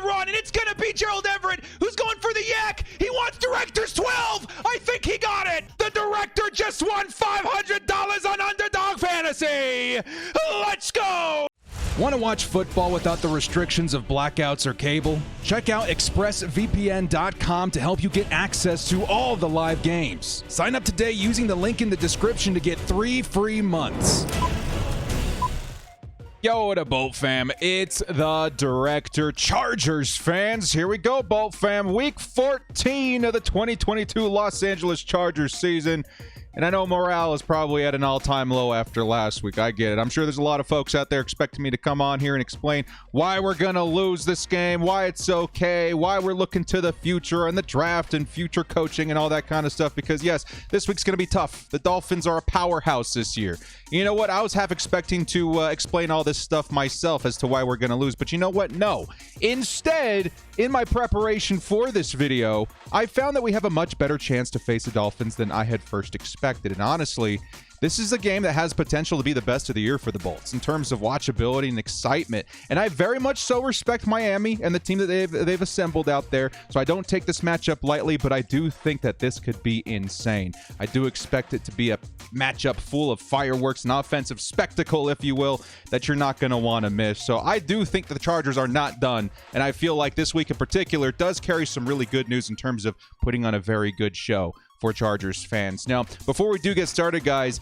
run, and it's going to be Gerald Everett, who's going for the yak. He wants Director's 12. I think he got it. The Director just won $500 on Underdog Fantasy. Let's go. Want to watch football without the restrictions of blackouts or cable? Check out expressvpn.com to help you get access to all the live games. Sign up today using the link in the description to get 3 free months. Yo, what up, Bolt fam? It's the Director. Chargers fans, here we go, Bolt fam. Week 14 of the 2022 Los Angeles Chargers season. And I know morale is probably at an all-time low after last week. I get it. I'm sure there's a lot of folks out there expecting me to come on here and explain why we're going to lose this game, why it's okay, why we're looking to the future and the draft and future coaching and all that kind of stuff. Because, yes, this week's going to be tough. The Dolphins are a powerhouse this year. You know what? I was half expecting to explain all this stuff myself as to why we're going to lose. But you know what? No. Instead, in my preparation for this video, I found that we have a much better chance to face the Dolphins than I had first expected. And honestly, this is a game that has potential to be the best of the year for the Bolts in terms of watchability and excitement. And I very much so respect Miami and the team that they've assembled out there. So I don't take this matchup lightly, but I do think that this could be insane. I do expect it to be a matchup full of fireworks, an offensive spectacle, if you will, that you're not going to want to miss. So I do think that the Chargers are not done. And I feel like this week in particular does carry some really good news in terms of putting on a very good show for Chargers fans. Now, before we do get started, guys,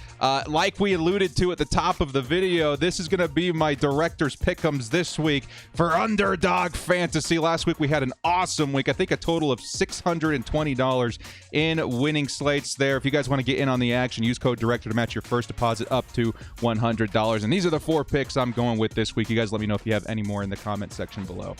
like we alluded to at the top of the video, this is going to be my Director's Pick'ems this week for Underdog Fantasy. Last week we had an awesome week. I think a total of $620 in winning slates there. If you guys want to get in on the action, use code Director to match your first deposit up to $100. And these are the 4 picks I'm going with this week. You guys let me know if you have any more in the comment section below.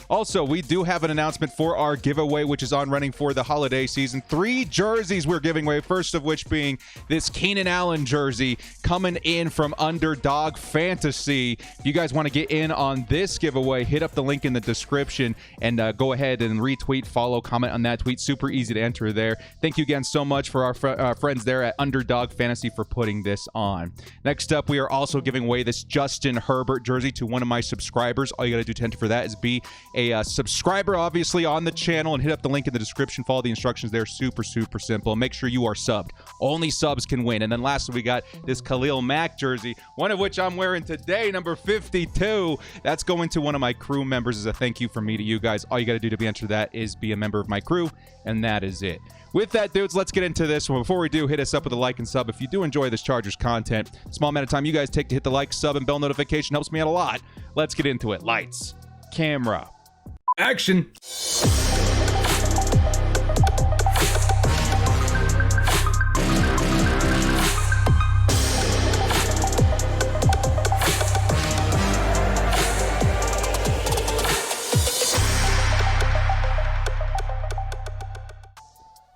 Also, we do have an announcement for our giveaway, which is on running for the holiday season. 3 jerseys we're giving away, first of which being this Keenan Allen jersey coming in from Underdog Fantasy. If you guys want to get in on this giveaway, hit up the link in the description and go ahead and retweet, follow, comment on that tweet. Super easy to enter there. Thank you again so much for our friends there at Underdog Fantasy for putting this on. Next up, we are also giving away this Justin Herbert jersey to one of my subscribers. All you got to do to enter for that is be a subscriber, obviously, on the channel, and hit up the link in the description. Follow the instructions there. Super simple. Make sure you are subbed. Only subs can win. And then lastly, we got this Khalil Mack jersey, one of which I'm wearing today, number 52. That's going to one of my crew members as a thank you from me to you guys. All you got to do to be entered that is be a member of my crew, and that is it. With that, dudes, let's get into this. Well, before we do, hit us up with a like and sub. If you do enjoy this Chargers content, small amount of time you guys take to hit the like, sub, and bell notification helps me out a lot. Let's get into it. Lights, camera, action.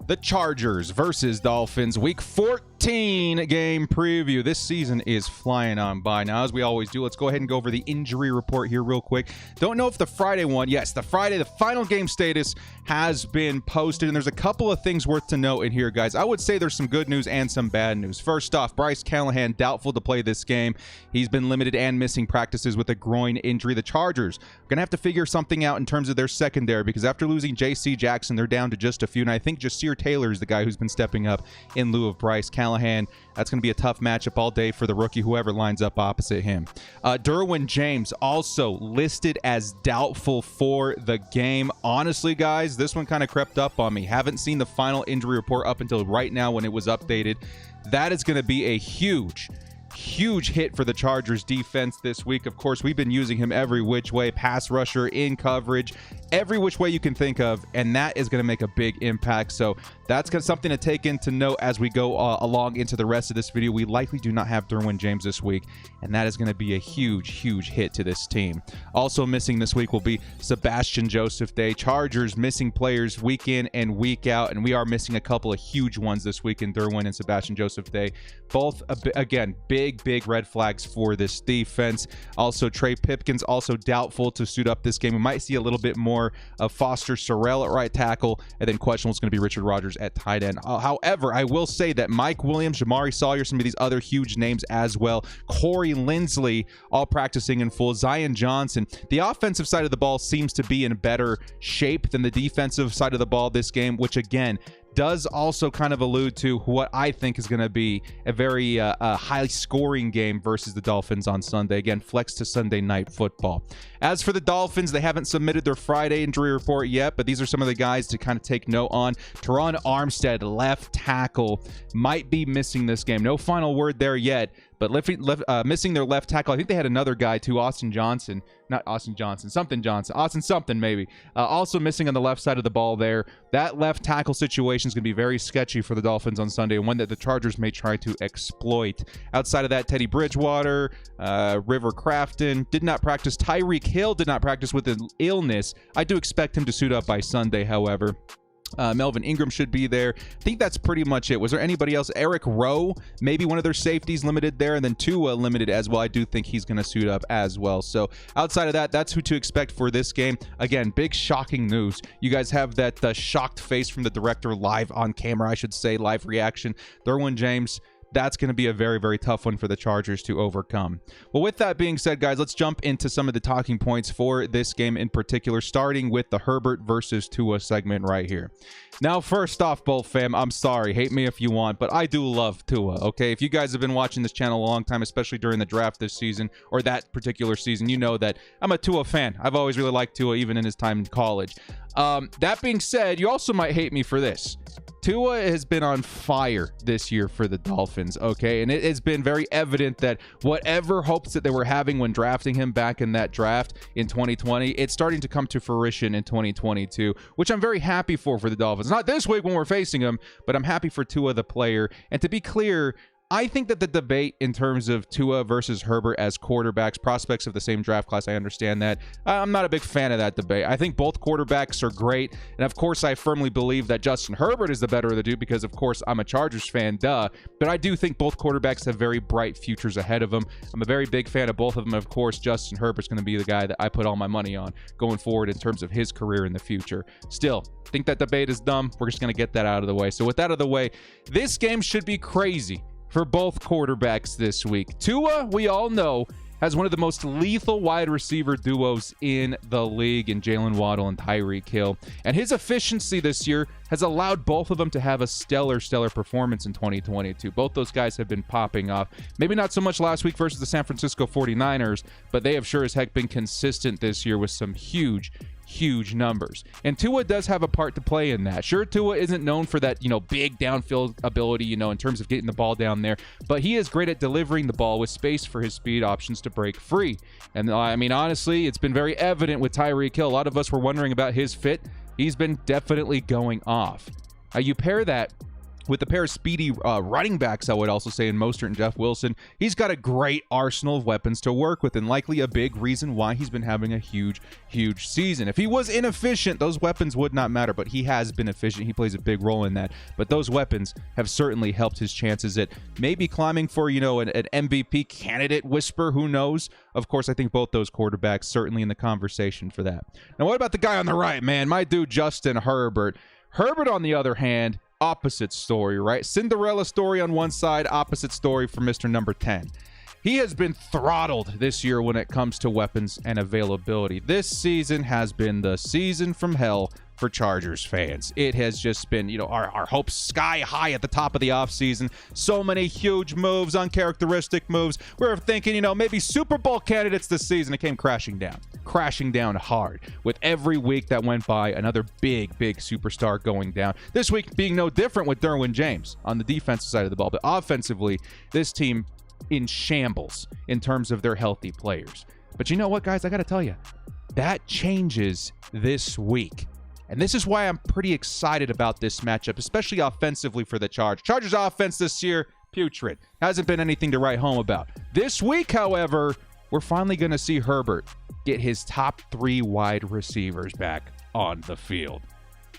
The Chargers versus Dolphins, Week 14 game preview. This season is flying on by. Now, as we always do, let's go ahead and go over the injury report here real quick. Don't know if the Friday one, yes, the final game status has been posted, and there's a couple of things worth to note in here, guys. I would say there's some good news and some bad news. First off, Bryce Callahan doubtful to play this game. He's been limited and missing practices with a groin injury. The Chargers are going to have to figure something out in terms of their secondary, because after losing J.C. Jackson, they're down to just a few, and I think Jasir Taylor is the guy who's been stepping up in lieu of Bryce Callahan. That's going to be a tough matchup all day for the rookie, whoever lines up opposite him. Derwin James also listed as doubtful for the game. Honestly, guys, this one kind of crept up on me. Haven't seen the final injury report up until right now when it was updated. That is going to be a huge hit for the Chargers defense this week. Of course, we've been using him every which way, pass rusher, in coverage, every which way you can think of, and that is going to make a big impact. So that's something to take into note as we go along into the rest of this video. We likely do not have Derwin James this week, and that is going to be a huge hit to this team. Also missing this week will be Sebastian Joseph Day. Chargers missing players week in and week out, and we are missing a couple of huge ones this week in Derwin and Sebastian Joseph Day. Both, again, big red flags for this defense. Also, Trey Pipkins also doubtful to suit up this game. We might see a little bit more more of Foster Sorrell at right tackle, and then questionable is going to be Richard Rodgers at tight end. However, I will say that Mike Williams, Jamari Sawyer, some of these other huge names as well, Corey Lindsley, all practicing in full, Zion Johnson. The offensive side of the ball seems to be in better shape than the defensive side of the ball this game, which again does also kind of allude to what I think is going to be a very high scoring game versus the Dolphins on Sunday. Again, flex to Sunday Night Football. As for the Dolphins, they haven't submitted their Friday injury report yet, but these are some of the guys to kind of take note on. Teron Armstead, left tackle, might be missing this game. No final word there yet, but missing their left tackle. I think they had another guy too, Austin something maybe. Also missing on the left side of the ball there. That left tackle situation is going to be very sketchy for the Dolphins on Sunday, and one that the Chargers may try to exploit. Outside of that, Teddy Bridgewater, River Crafton did not practice. Tyreek Hill did not practice with an illness. I do expect him to suit up by Sunday, however. Melvin Ingram should be there. I think that's pretty much it. Was there anybody else? Eric Rowe, maybe one of their safeties limited there, and then Tua limited as well. I do think he's going to suit up as well. So outside of that, that's who to expect for this game. Again, big shocking news. You guys have that shocked face from the director live on camera, I should say, live reaction. Derwin James. That's going to be a very, very tough one for the Chargers to overcome. Well, with that being said, guys, let's jump into some of the talking points for this game in particular, starting with the Herbert versus Tua segment right here. Now, first off, Bolt fam, I'm sorry. Hate me if you want, but I do love Tua, okay? If you guys have been watching this channel a long time, especially during the draft this season, or that particular season, you know that I'm a Tua fan. I've always really liked Tua, even in his time in college. That being said, you also might hate me for this. Tua has been on fire this year for the Dolphins, okay? And it has been very evident that whatever hopes that they were having when drafting him back in that draft in 2020, it's starting to come to fruition in 2022, which I'm very happy for the Dolphins. Not this week when we're facing them, but I'm happy for Tua the player. And to be clear, I think that the debate in terms of Tua versus Herbert as quarterbacks, prospects of the same draft class, I understand that. I'm not a big fan of that debate. I think both quarterbacks are great. And of course, I firmly believe that Justin Herbert is the better of the two because, of course, I'm a Chargers fan, duh. But I do think both quarterbacks have very bright futures ahead of them. I'm a very big fan of both of them. Of course, Justin Herbert's going to be the guy that I put all my money on going forward in terms of his career in the future. Still, I think that debate is dumb. We're just going to get that out of the way. So with that out of the way, this game should be crazy for both quarterbacks this week. Tua, we all know, has one of the most lethal wide receiver duos in the league in Jalen Waddle and Tyreek Hill. And his efficiency this year has allowed both of them to have a stellar performance in 2022. Both those guys have been popping off. Maybe not so much last week versus the San Francisco 49ers, but they have sure as heck been consistent this year with some huge numbers. And Tua does have a part to play in that. Sure, Tua isn't known for that, big downfield ability, in terms of getting the ball down there, but he is great at delivering the ball with space for his speed options to break free. And I mean, honestly, it's been very evident with Tyreek Hill. A lot of us were wondering about his fit. He's been definitely going off. Now, you pair that with a pair of speedy running backs, I would also say, in Mostert and Jeff Wilson. He's got a great arsenal of weapons to work with, and likely a big reason why he's been having a huge season. If he was inefficient, those weapons would not matter, but he has been efficient. He plays a big role in that. But those weapons have certainly helped his chances at maybe climbing for, an MVP candidate whisper. Who knows? Of course, I think both those quarterbacks certainly in the conversation for that. Now, what about the guy on the right, man? My dude, Justin Herbert. Herbert, on the other hand, opposite story, right? Cinderella story on one side, opposite story for Mr. Number 10. He has been throttled this year when it comes to weapons and availability. This season has been the season from hell for Chargers fans. It has just been, our hopes sky high at the top of the offseason. So many huge moves, uncharacteristic moves. We're thinking, maybe Super Bowl candidates this season. It came crashing down hard. With every week that went by, another big superstar going down. This week being no different with Derwin James on the defensive side of the ball. But offensively, this team in shambles in terms of their healthy players. But you know what, guys? I got to tell you, that changes this week. And this is why I'm pretty excited about this matchup, especially offensively for the Chargers. Chargers offense this year, putrid. Hasn't been anything to write home about. This week, however, we're finally going to see Herbert get his top 3 wide receivers back on the field.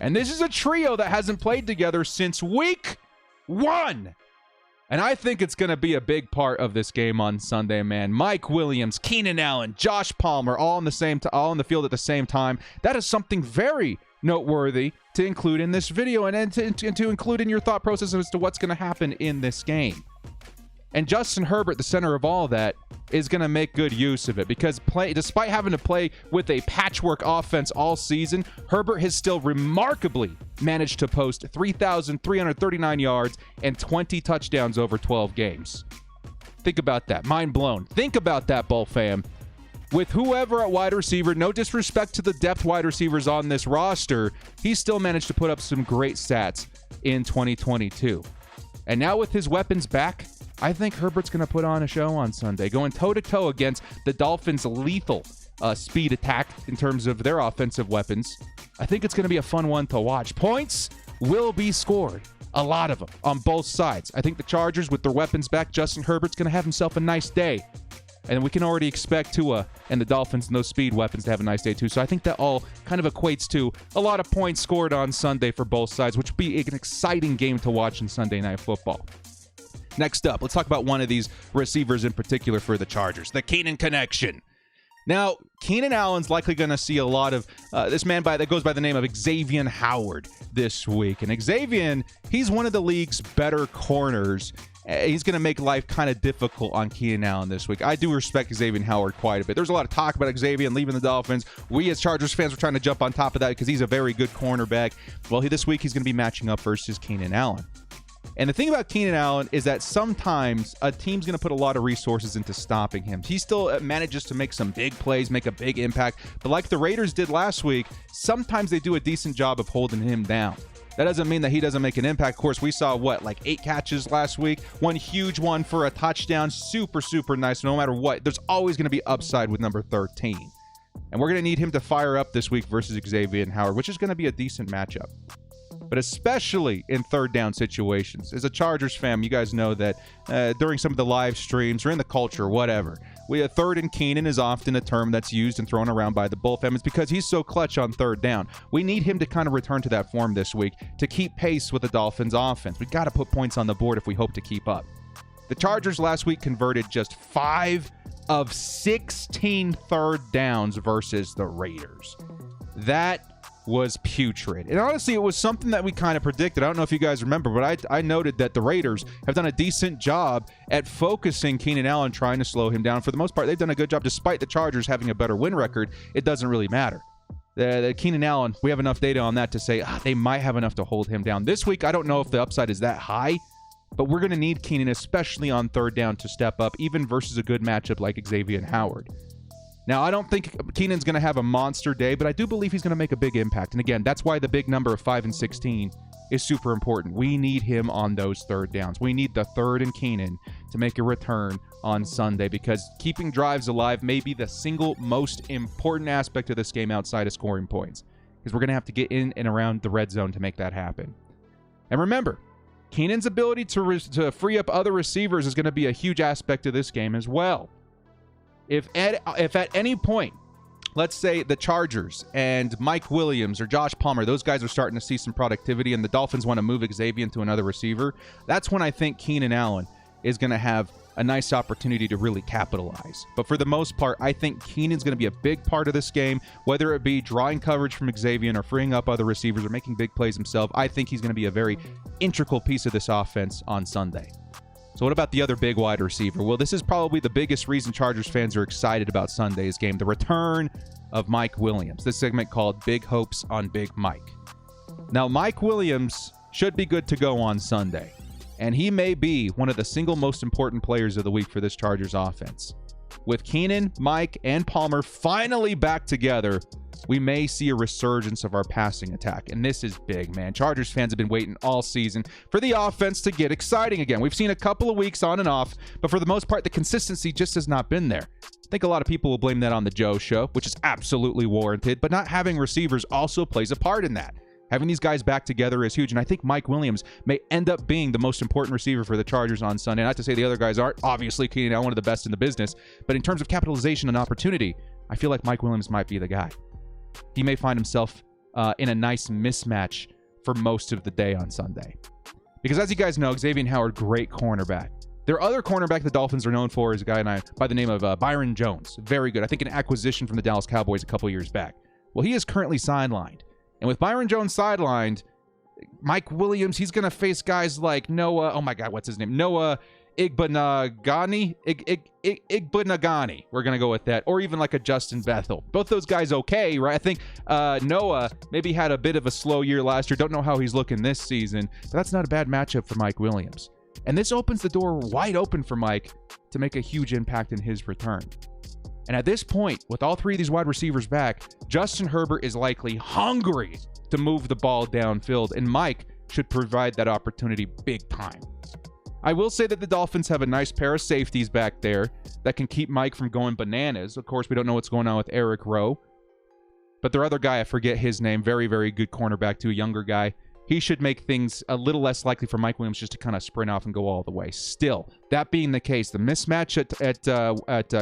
And this is a trio that hasn't played together since week 1. And I think it's going to be a big part of this game on Sunday, man. Mike Williams, Keenan Allen, Josh Palmer, all in the field at the same time. That is something very noteworthy to include in this video and to include in your thought process as to what's going to happen in this game. And Justin Herbert, the center of all that, is going to make good use of it because despite having to play with a patchwork offense all season, Herbert has still remarkably managed to post 3,339 yards and 20 touchdowns over 12 games. Think about that. Mind blown. Think about that, Bull fam. With whoever at wide receiver, no disrespect to the depth wide receivers on this roster, he still managed to put up some great stats in 2022. And now with his weapons back, I think Herbert's going to put on a show on Sunday, going toe-to-toe against the Dolphins' lethal speed attack in terms of their offensive weapons. I think it's going to be a fun one to watch. Points will be scored, a lot of them, on both sides. I think the Chargers, with their weapons back, Justin Herbert's going to have himself a nice day. And we can already expect Tua and the Dolphins and those speed weapons to have a nice day too. So I think that all kind of equates to a lot of points scored on Sunday for both sides, which will be an exciting game to watch in Sunday Night Football. Next up, let's talk about one of these receivers in particular for the Chargers, the Keenan connection. Now, Keenan Allen's likely going to see a lot of this man that goes by the name of Xavier Howard this week. And Xavier, he's one of the league's better corners. He's going to make life kind of difficult on Keenan Allen this week. I do respect Xavier Howard quite a bit. There's a lot of talk about Xavier leaving the Dolphins. We as Chargers fans were trying to jump on top of that because he's a very good cornerback. Well, this week he's going to be matching up versus Keenan Allen. And the thing about Keenan Allen is that sometimes a team's going to put a lot of resources into stopping him. He still manages to make some big plays, make a big impact. But like the Raiders did last week, sometimes they do a decent job of holding him down. That doesn't mean that he doesn't make an impact. Of course, we saw, 8 catches last week? One huge one for a touchdown. Super, super nice. No matter what, there's always going to be upside with number 13. And we're going to need him to fire up this week versus Xavier Howard, which is going to be a decent matchup. But especially in third down situations. As a Chargers fan, you guys know that during some of the live streams or in the culture, whatever, third and Keenan is often a term that's used and thrown around by the Bull fam. It's because he's so clutch on third down. We need him to kind of return to that form this week to keep pace with the Dolphins offense. We've got to put points on the board if we hope to keep up. The Chargers last week converted just 5 of 16 third downs versus the Raiders. That was putrid. And honestly, it was something that we kind of predicted. I don't know if you guys remember, but I noted that the Raiders have done a decent job at focusing Keenan Allen, trying to slow him down. For the most part, they've done a good job. Despite the Chargers having a better win record, it doesn't really matter. The Keenan Allen, we have enough data on that to say they might have enough to hold him down. This week, I don't know if the upside is that high, but we're going to need Keenan, especially on third down, to step up, even versus a good matchup like Xavier Howard. Now, I don't think Keenan's going to have a monster day, but I do believe he's going to make a big impact. And again, that's why the big number of 5 and 16 is super important. We need him on those third downs. We need the third and Keenan to make a return on Sunday because keeping drives alive may be the single most important aspect of this game outside of scoring points because we're going to have to get in and around the red zone to make that happen. And remember, Keenan's ability to free up other receivers is going to be a huge aspect of this game as well. If at any point, let's say the Chargers and Mike Williams or Josh Palmer, those guys are starting to see some productivity and the Dolphins want to move Xavier into another receiver, that's when I think Keenan Allen is going to have a nice opportunity to really capitalize. But for the most part, I think Keenan's going to be a big part of this game, whether it be drawing coverage from Xavier or freeing up other receivers or making big plays himself. I think he's going to be a very integral piece of this offense on Sunday. So what about the other big wide receiver? Well, this is probably the biggest reason Chargers fans are excited about Sunday's game, the return of Mike Williams, this segment called Big Hopes on Big Mike. Now, Mike Williams should be good to go on Sunday, and he may be one of the single most important players of the week for this Chargers offense. With Keenan, Mike, and Palmer finally back together, we may see a resurgence of our passing attack. And this is big, man. Chargers fans have been waiting all season for the offense to get exciting again. We've seen a couple of weeks on and off, but for the most part, the consistency just has not been there. I think a lot of people will blame that on the Joe Show, which is absolutely warranted, but not having receivers also plays a part in that. Having these guys back together is huge, and I think Mike Williams may end up being the most important receiver for the Chargers on Sunday. Not to say the other guys aren't. Obviously, Keenan Allen, one of the best in the business, but in terms of capitalization and opportunity, I feel like Mike Williams might be the guy. He may find himself in a nice mismatch for most of the day on Sunday. Because as you guys know, Xavier Howard, great cornerback. Their other cornerback the Dolphins are known for is a guy by the name of Byron Jones. Very good. I think an acquisition from the Dallas Cowboys a couple years back. Well, he is currently sidelined. And with Byron Jones sidelined, Mike Williams, he's going to face guys like Noah, oh my God, what's his name? Noah Igbenogany. Igbenogany. We're going to go with that. Or even like a Justin Bethel. Both those guys okay, right? I think Noah maybe had a bit of a slow year last year. Don't know how he's looking this season. But that's not a bad matchup for Mike Williams. And this opens the door wide open for Mike to make a huge impact in his return. And at this point, with all three of these wide receivers back, Justin Herbert is likely hungry to move the ball downfield, and Mike should provide that opportunity big time. I will say that the Dolphins have a nice pair of safeties back there that can keep Mike from going bananas. Of course, we don't know what's going on with Eric Rowe. But their other guy, I forget his name, very, very good cornerback too, a younger guy. He should make things a little less likely for Mike Williams just to kind of sprint off and go all the way. Still, that being the case, the mismatch at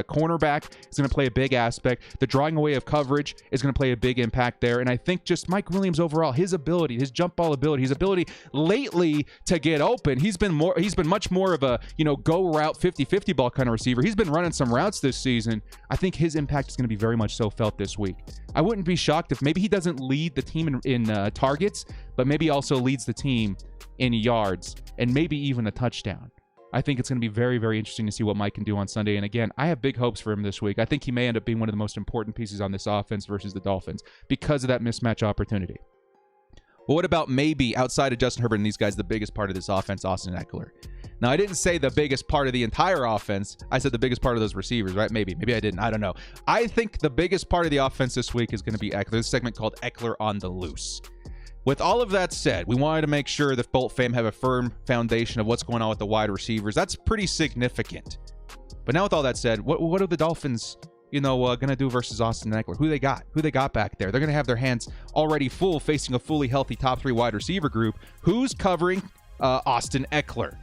cornerback is going to play a big aspect. The drawing away of coverage is going to play a big impact there. And I think just Mike Williams overall, his ability, his jump ball ability, his ability lately to get open, he's been much more of a, go route 50-50 ball kind of receiver. He's been running some routes this season. I think his impact is going to be very much so felt this week. I wouldn't be shocked if maybe he doesn't lead the team in targets, but maybe also leads the team in yards and maybe even a touchdown. I think it's going to be very, very interesting to see what Mike can do on Sunday. And again, I have big hopes for him this week. I think he may end up being one of the most important pieces on this offense versus the Dolphins because of that mismatch opportunity. Well, what about maybe outside of Justin Herbert and these guys, the biggest part of this offense, Austin Eckler? Now, I didn't say the biggest part of the entire offense. I said the biggest part of those receivers, right? Maybe I didn't. I don't know. I think the biggest part of the offense this week is going to be Eckler. This segment called Eckler on the Loose. With all of that said, we wanted to make sure that Bolt fam have a firm foundation of what's going on with the wide receivers. That's pretty significant. But now with all that said, what are the Dolphins, going to do versus Austin Eckler? Who they got back there? They're going to have their hands already full facing a fully healthy top three wide receiver group. Who's covering Austin Eckler?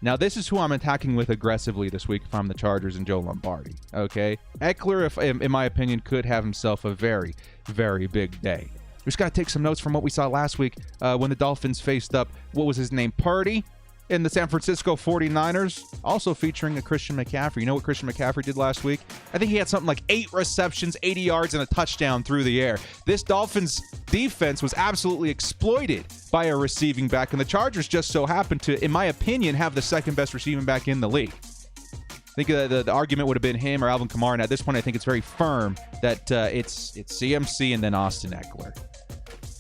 Now, this is who I'm attacking with aggressively this week if I'm the Chargers and Joe Lombardi, okay? Eckler, in my opinion, could have himself a very, very big day. We just got to take some notes from what we saw last week when the Dolphins faced up, what was his name, Purdy, in the San Francisco 49ers, also featuring a Christian McCaffrey. You know what Christian McCaffrey did last week? I think he had something like 8 receptions, 80 yards, and a touchdown through the air. This Dolphins defense was absolutely exploited by a receiving back, and the Chargers just so happened to, in my opinion, have the second best receiving back in the league. I think the argument would have been him or Alvin Kamara, and at this point I think it's very firm that it's CMC and then Austin Eckler.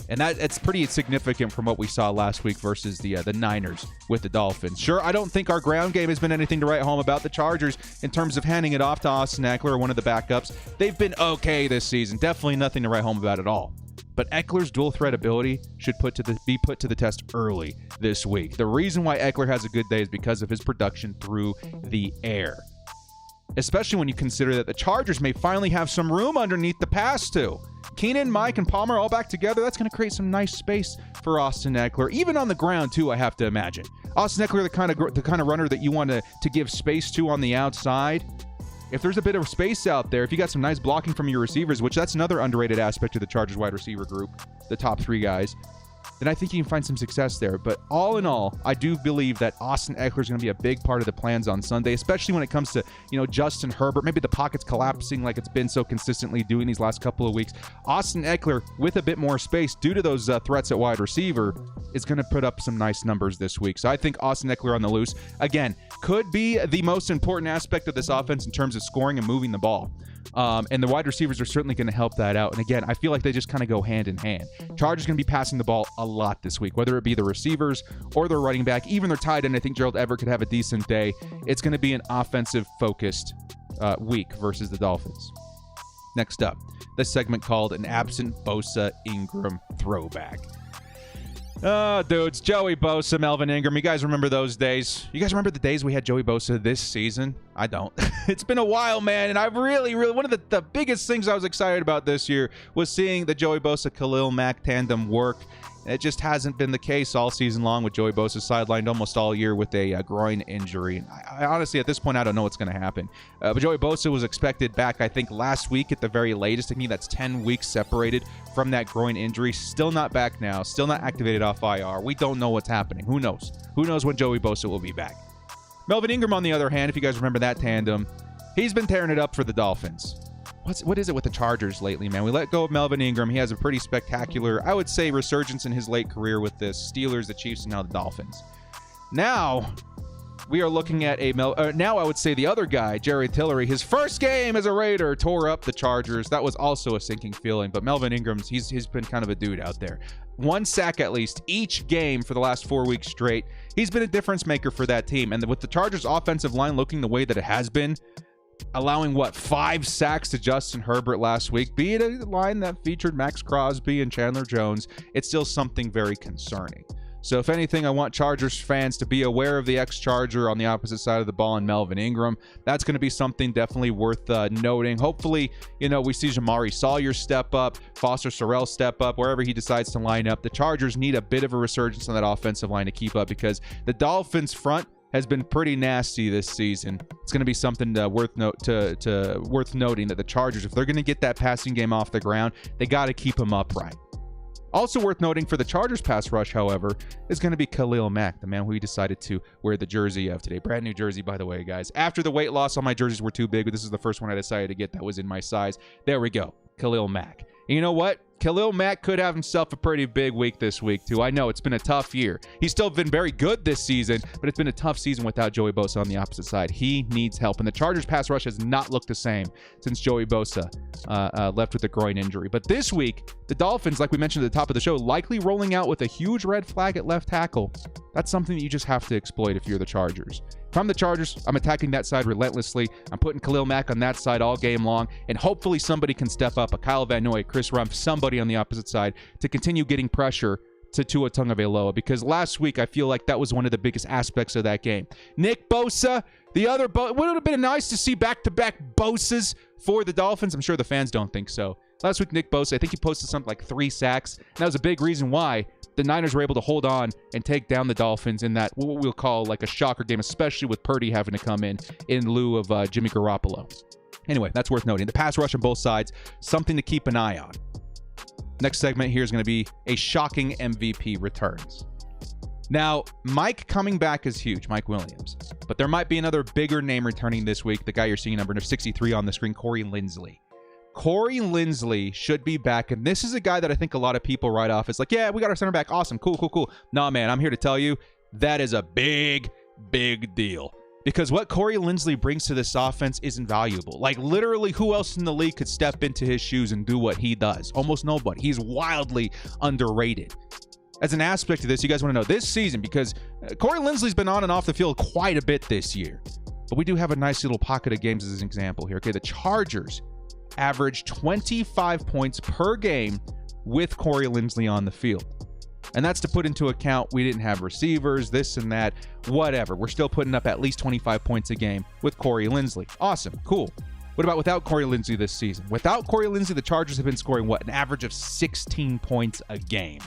And it's pretty significant from what we saw last week versus the Niners with the Dolphins. Sure, I don't think our ground game has been anything to write home about. The Chargers, in terms of handing it off to Austin Eckler or one of the backups, they've been okay this season. Definitely nothing to write home about at all. But Eckler's dual threat ability should be put to the test early this week. The reason why Eckler has a good day is because of his production through the air. Especially when you consider that the Chargers may finally have some room underneath the pass too. Keenan, Mike, and Palmer all back together. That's going to create some nice space for Austin Eckler, even on the ground too, I have to imagine. Austin Eckler, the kind of runner that you want to give space to on the outside. If there's a bit of space out there, if you got some nice blocking from your receivers, which that's another underrated aspect of the Chargers wide receiver group, the top three guys, then I think you can find some success there. But all in all, I do believe that Austin Eckler is going to be a big part of the plans on Sunday, especially when it comes to, Justin Herbert. Maybe the pocket's collapsing like it's been so consistently doing these last couple of weeks. Austin Eckler, with a bit more space due to those threats at wide receiver, is going to put up some nice numbers this week. So I think Austin Eckler on the loose, again, could be the most important aspect of this offense in terms of scoring and moving the ball. And the wide receivers are certainly going to help that out. And again, I feel like they just kind of go hand in hand. Chargers going to be passing the ball a lot this week, whether it be the receivers or their running back, even their tight end. I think Gerald Everett could have a decent day. It's going to be an offensive-focused week versus the Dolphins. Next up, this segment called an absent Bosa Ingram throwback. Dudes, Joey Bosa, Melvin Ingram. You guys remember those days? You guys remember the days we had Joey Bosa this season? I don't. It's been a while, man, and I've really, one of the biggest things I was excited about this year was seeing the Joey Bosa-Khalil Mack tandem work. It just hasn't been the case all season long, with Joey Bosa sidelined almost all year with a groin injury. I honestly, at this point, I don't know what's going to happen. But Joey Bosa was expected back, I think, last week at the very latest. I think that's 10 weeks separated from that groin injury. Still not back now. Still not activated off IR. We don't know what's happening. Who knows? Who knows when Joey Bosa will be back? Melvin Ingram, on the other hand, if you guys remember that tandem, he's been tearing it up for the Dolphins. What is it with the Chargers lately, man? We let go of Melvin Ingram. He has a pretty spectacular, I would say, resurgence in his late career with the Steelers, the Chiefs, and now the Dolphins. Now, we are looking at now I would say the other guy, Jerry Tillery, his first game as a Raider, tore up the Chargers. That was also a sinking feeling. But Melvin Ingram's, he's been kind of a dude out there. 1 sack at least each game for the last 4 weeks straight. He's been a difference maker for that team. And with the Chargers offensive line looking the way that it has been, allowing 5 sacks to Justin Herbert last week, be it a line that featured Max Crosby and Chandler Jones, it's still something very concerning. So if anything, I want Chargers fans to be aware of the ex-Charger on the opposite side of the ball in Melvin Ingram. That's going to be something definitely worth noting. Hopefully, we see Jamari Sawyer step up, Foster Sorrell step up, wherever he decides to line up. The Chargers need a bit of a resurgence on that offensive line to keep up, because the Dolphins front has been pretty nasty this season. It's going to be something worth noting that the Chargers, if they're going to get that passing game off the ground, they got to keep them upright. Also worth noting for the Chargers pass rush, however, is going to be Khalil Mack, the man who he decided to wear the jersey of today. Brand new jersey, by the way, guys. After the weight loss, all my jerseys were too big, but this is the first one I decided to get that was in my size. There we go. Khalil Mack. And you know what? Khalil Mack could have himself a pretty big week this week, too. I know it's been a tough year. He's still been very good this season, but it's been a tough season without Joey Bosa on the opposite side. He needs help, and the Chargers pass rush has not looked the same since Joey Bosa left with a groin injury. But this week, the Dolphins, like we mentioned at the top of the show, likely rolling out with a huge red flag at left tackle. That's something that you just have to exploit if you're the Chargers. If I'm the Chargers, I'm attacking that side relentlessly. I'm putting Khalil Mack on that side all game long, and hopefully somebody can step up, a Kyle Van Noy, Chris Rumph, somebody on the opposite side to continue getting pressure to Tua Tagovailoa, because last week I feel like that was one of the biggest aspects of that game. Nick Bosa, the other would have been nice to see back-to-back Bosas for the Dolphins. I'm sure the fans don't think so. Last week, Nick Bosa, I think he posted something like 3 sacks, and that was a big reason why the Niners were able to hold on and take down the Dolphins in that, what we'll call like a shocker game, especially with Purdy having to come in lieu of Jimmy Garoppolo. Anyway, that's worth noting. The pass rush on both sides, something to keep an eye on. Next segment here is going to be a shocking MVP returns. Now, Mike coming back is huge, Mike Williams. But there might be another bigger name returning this week. The guy you're seeing, number 63 on the screen, Corey Lindsley. Corey Lindsley should be back, and this is a guy that I think a lot of people write off as like, yeah, we got our center back. Awesome. Cool. Nah, man, I'm here to tell you that is a big deal. Because what Corey Lindsley brings to this offense is invaluable. Like, literally, who else in the league could step into his shoes and do what he does? Almost nobody. He's wildly underrated. As an aspect of this, you guys want to know this season, because Corey Lindsley's been on and off the field quite a bit this year. But we do have a nice little pocket of games as an example here. Okay, the Chargers average 25 points per game with Corey Lindsley on the field. And that's to put into account we didn't have receivers, this and that, whatever. We're still putting up at least 25 points a game with Corey Lindsley. Awesome, cool. What about without Corey Lindsley this season? Without Corey Lindsley, the Chargers have been scoring, an average of 16 points a game.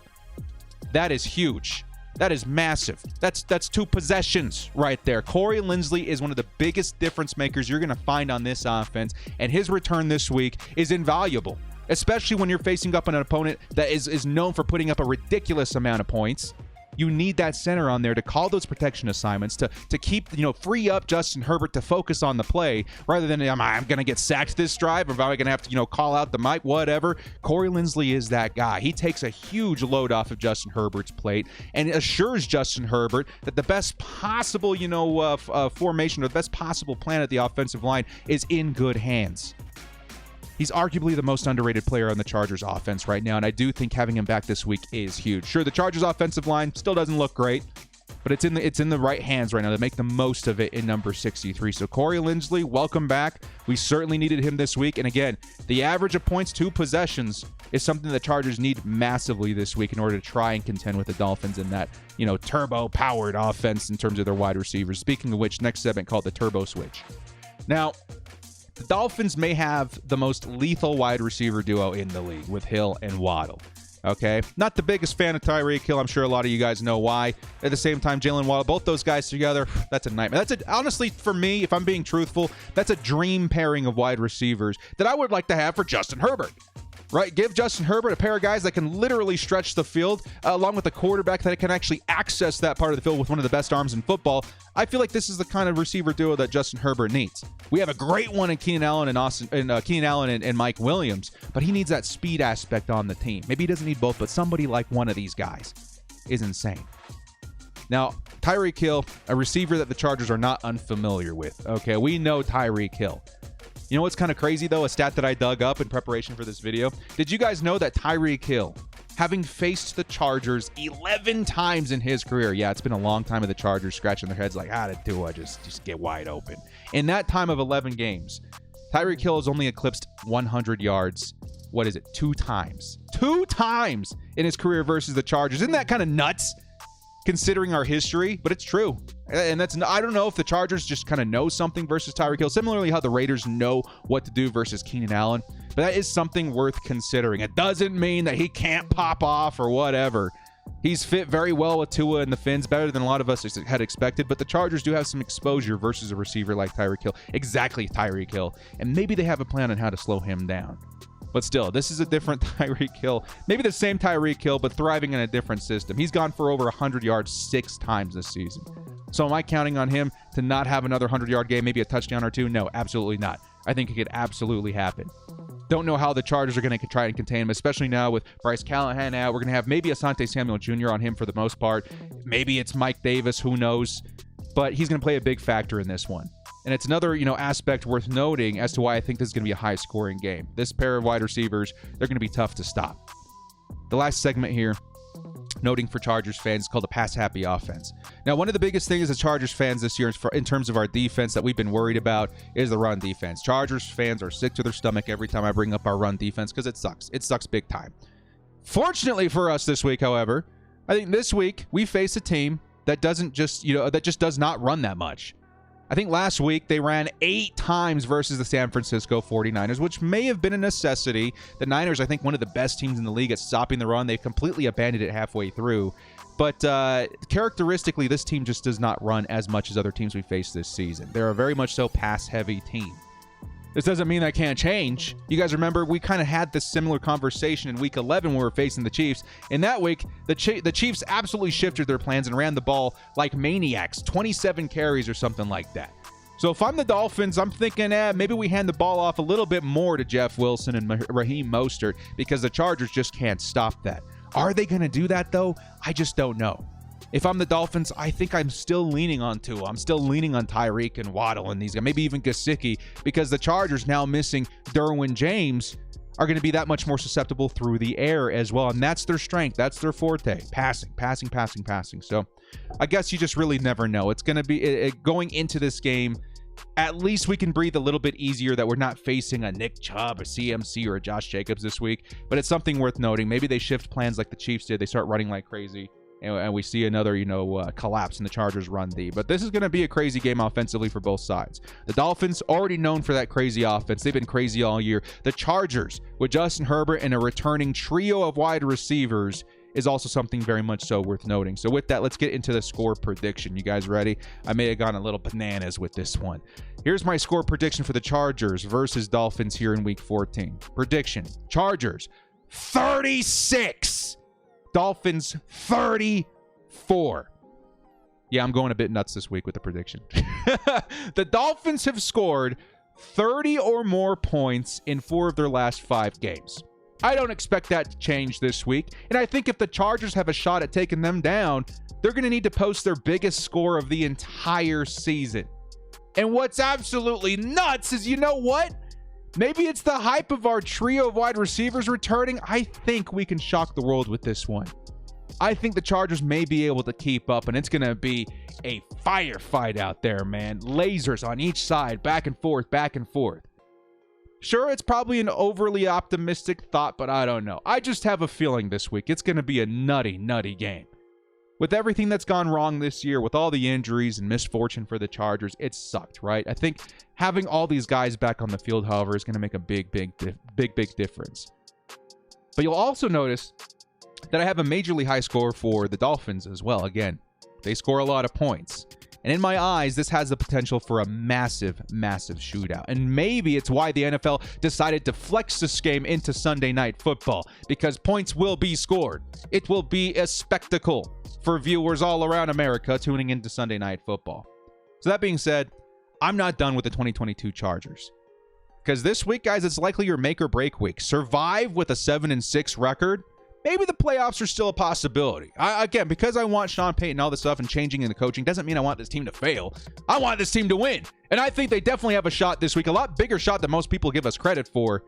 That is huge. That is massive. That's 2 possessions right there. Corey Lindsley is one of the biggest difference makers you're going to find on this offense, and his return this week is invaluable, especially when you're facing up an opponent that is known for putting up a ridiculous amount of points. You need that center on there to call those protection assignments, to keep, free up Justin Herbert to focus on the play rather than I'm going to get sacked this drive, or am I going to have to, call out the mic, whatever. Corey Lindsley is that guy. He takes a huge load off of Justin Herbert's plate and assures Justin Herbert that the best possible, formation or the best possible plan at the offensive line is in good hands. He's arguably the most underrated player on the Chargers offense right now, and I do think having him back this week is huge. Sure, the Chargers offensive line still doesn't look great, but it's in the right hands right now to make the most of it in number 63. So Corey Lindsley, welcome back. We certainly needed him this week. And again, the average of points, 2 possessions, is something the Chargers need massively this week in order to try and contend with the Dolphins in that, turbo-powered offense in terms of their wide receivers. Speaking of which, next segment called the Turbo Switch. Now, the Dolphins may have the most lethal wide receiver duo in the league with Hill and Waddle. Okay, not the biggest fan of Tyreek Hill. I'm sure a lot of you guys know why. At the same time, Jalen Waddle, both those guys together, that's a nightmare. Honestly, for me, if I'm being truthful, that's a dream pairing of wide receivers that I would like to have for Justin Herbert. Right? Give Justin Herbert a pair of guys that can literally stretch the field, along with a quarterback that can actually access that part of the field with one of the best arms in football. I feel like this is the kind of receiver duo that Justin Herbert needs. We have a great one in Keenan Allen and Mike Williams, but he needs that speed aspect on the team. Maybe he doesn't need both, but somebody like one of these guys is insane. Now, Tyreek Hill, a receiver that the Chargers are not unfamiliar with. Okay, we know Tyreek Hill. You know what's kind of crazy, though? A stat that I dug up in preparation for this video. Did you guys know that Tyreek Hill, having faced the Chargers 11 times in his career, yeah, it's been a long time of the Chargers scratching their heads like, how did Tua just get wide open? In that time of 11 games, Tyreek Hill has only eclipsed 100 yards. What is it? 2 times. 2 times in his career versus the Chargers. Isn't that kind of nuts? Considering our history, but it's true. And I don't know if the Chargers just kind of know something versus Tyreek Hill. Similarly, how the Raiders know what to do versus Keenan Allen. But that is something worth considering. It doesn't mean that he can't pop off or whatever. He's fit very well with Tua and the Fins, better than a lot of us had expected. But the Chargers do have some exposure versus a receiver like Tyreek Hill. Exactly Tyreek Hill. And maybe they have a plan on how to slow him down. But still, this is a different Tyreek Hill. Maybe the same Tyreek Hill, but thriving in a different system. He's gone for over 100 yards 6 times this season. So am I counting on him to not have another 100-yard game, maybe a touchdown or 2? No, absolutely not. I think it could absolutely happen. Don't know how the Chargers are going to try and contain him, especially now with Bryce Callahan out. We're going to have maybe Asante Samuel Jr. on him for the most part. Maybe it's Mike Davis, who knows? But he's going to play a big factor in this one. And it's another, aspect worth noting as to why I think this is going to be a high-scoring game. This pair of wide receivers, they're going to be tough to stop. The last segment here, noting for Chargers fans, is called the pass-happy offense. Now, one of the biggest things as Chargers fans this year in terms of our defense that we've been worried about is the run defense. Chargers fans are sick to their stomach every time I bring up our run defense because it sucks. It sucks big time. Fortunately for us this week, however, I think this week we face a team that that just does not run that much. I think last week they ran 8 times versus the San Francisco 49ers, which may have been a necessity. The Niners, I think, one of the best teams in the league at stopping the run. They completely abandoned it halfway through. But characteristically, this team just does not run as much as other teams we face this season. They're a very much so pass-heavy team. This doesn't mean that can't change. You guys remember we kind of had this similar conversation in Week 11 when we were facing the Chiefs. In that week, the Chiefs absolutely shifted their plans and ran the ball like maniacs, 27 carries or something like that. So if I'm the Dolphins, I'm thinking, maybe we hand the ball off a little bit more to Jeff Wilson and Raheem Mostert because the Chargers just can't stop that. Are they going to do that, though? I just don't know. If I'm the Dolphins, I think I'm still leaning on Tua. I'm still leaning on Tyreek and Waddle and these guys, maybe even Gesicki, because the Chargers now missing Derwin James are going to be that much more susceptible through the air as well. And that's their strength. That's their forte. Passing. So I guess you just really never know. It's going to be going into this game. At least we can breathe a little bit easier that we're not facing a Nick Chubb, a CMC, or a Josh Jacobs this week. But it's something worth noting. Maybe they shift plans like the Chiefs did. They start running like crazy. And we see another, collapse in the Chargers run D. But this is going to be a crazy game offensively for both sides. The Dolphins, already known for that crazy offense. They've been crazy all year. The Chargers, with Justin Herbert and a returning trio of wide receivers, is also something very much so worth noting. So with that, let's get into the score prediction. You guys ready? I may have gone a little bananas with this one. Here's my score prediction for the Chargers versus Dolphins here in Week 14. Prediction, Chargers, 36. Dolphins 34. Yeah, I'm going a bit nuts this week with the prediction. The Dolphins have scored 30 or more points in 4 of their last 5 games. I don't expect that to change this week. And I think if the Chargers have a shot at taking them down, they're going to need to post their biggest score of the entire season. And what's absolutely nuts is, you know what? Maybe it's the hype of our trio of wide receivers returning. I think we can shock the world with this one. I think the Chargers may be able to keep up, and it's going to be a firefight out there, man. Lasers on each side, back and forth, back and forth. Sure, it's probably an overly optimistic thought, but I don't know. I just have a feeling this week it's going to be a nutty, nutty game. with everything that's gone wrong this year, with all the injuries and misfortune for the Chargers, it sucked, right? I think having all these guys back on the field, however, is going to make a big difference. But you'll also notice that I have a majorly high score for the Dolphins as well. Again, they score a lot of points. And in my eyes, this has the potential for a massive shootout. And maybe it's why the NFL decided to flex this game into Sunday Night Football, because points will be scored. It will be a spectacle for viewers all around America tuning into Sunday Night Football. So that being said, I'm not done with the 2022 Chargers. Because this week, guys, it's likely your make or break week. Survive with a 7-6 record. Maybe the playoffs are still a possibility. Again, because I want Sean Payton and all this stuff and changing in the coaching doesn't mean I want this team to fail. I want this team to win. And I think they definitely have a shot this week, a lot bigger shot than most people give us credit for.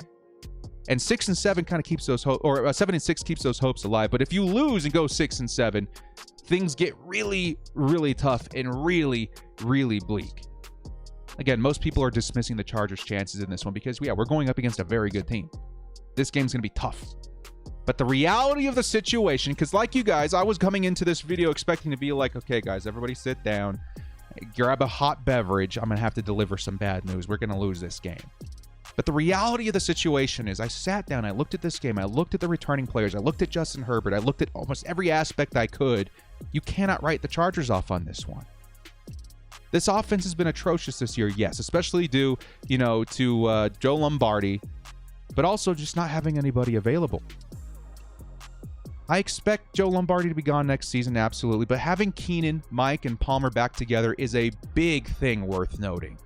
And 6-7 kind of keeps those hopes, or 7-6 keeps those hopes alive. But if you lose and go 6-7, things get really tough and really bleak. Again, most people are dismissing the Chargers' chances in this one because, yeah, we're going up against a very good team. This game's going to be tough. But the reality of the situation, because like you guys, I was coming into this video expecting to be like, okay, guys, everybody sit down, grab a hot beverage. I'm going to have to deliver some bad news. We're going to lose this game. But the reality of the situation is I sat down, I looked at this game, I looked at the returning players, I looked at Justin Herbert, I looked at almost every aspect I could. You cannot write the Chargers off on this one. This offense has been atrocious this year, yes, especially due, to Joe Lombardi, but also just not having anybody available. I expect Joe Lombardi to be gone next season, absolutely, but having Keenan, Mike, and Palmer back together is a big thing worth noting.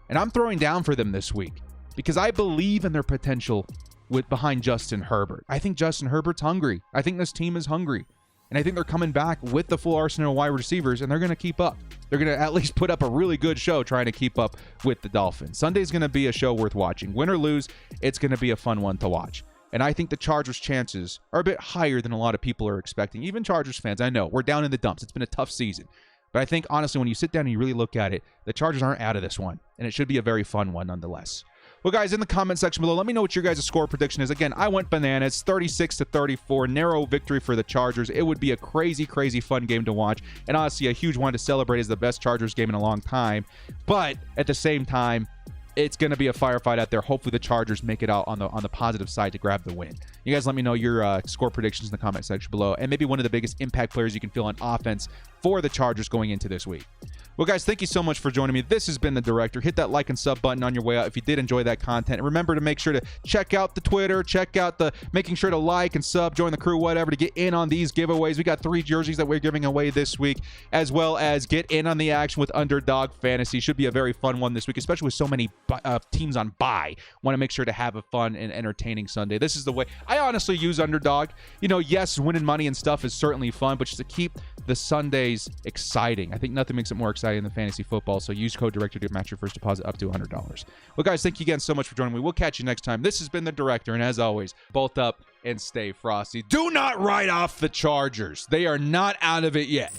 And I'm throwing down for them this week because I believe in their potential behind Justin Herbert. I think Justin Herbert's hungry. I think this team is hungry. And I think they're coming back with the full arsenal of wide receivers, and they're going to keep up. They're going to at least put up a really good show trying to keep up with the Dolphins. Sunday's going to be a show worth watching. Win or lose, it's going to be a fun one to watch. And I think the Chargers' chances are a bit higher than a lot of people are expecting. Even Chargers fans, I know, we're down in the dumps. It's been a tough season. But I think, honestly, when you sit down and you really look at it, the Chargers aren't out of this one. And it should be a very fun one nonetheless. Well, guys, in the comment section below, let me know what your guys' score prediction is. Again, I went bananas, 36-34, narrow victory for the Chargers. It would be a crazy fun game to watch. And honestly, a huge one to celebrate as the best Chargers game in a long time. But at the same time, it's going to be a firefight out there. Hopefully the Chargers make it out on the positive side to grab the win. You guys let me know your score predictions in the comment section below, and maybe one of the biggest impact players you can feel on offense for the Chargers going into this week. Well, guys, thank you so much for joining me. This has been The Director. Hit that like and sub button on your way out if you did enjoy that content. And remember to make sure to check out the Twitter, check out making sure to like and sub, join the crew, whatever, to get in on these giveaways. We got 3 jerseys that we're giving away this week, as well as get in on the action with Underdog Fantasy. Should be a very fun one this week, especially with so many teams on bye. Want to make sure to have a fun and entertaining Sunday. This is the way. I honestly use Underdog. Yes, winning money and stuff is certainly fun, but just to keep the Sundays exciting. I think nothing makes it more exciting than fantasy football, so use code DIRECTOR to match your first deposit up to $100. Well, guys, thank you again so much for joining me. We'll catch you next time. This has been The Director, and as always, bolt up and stay frosty. Do not write off the Chargers. They are not out of it yet.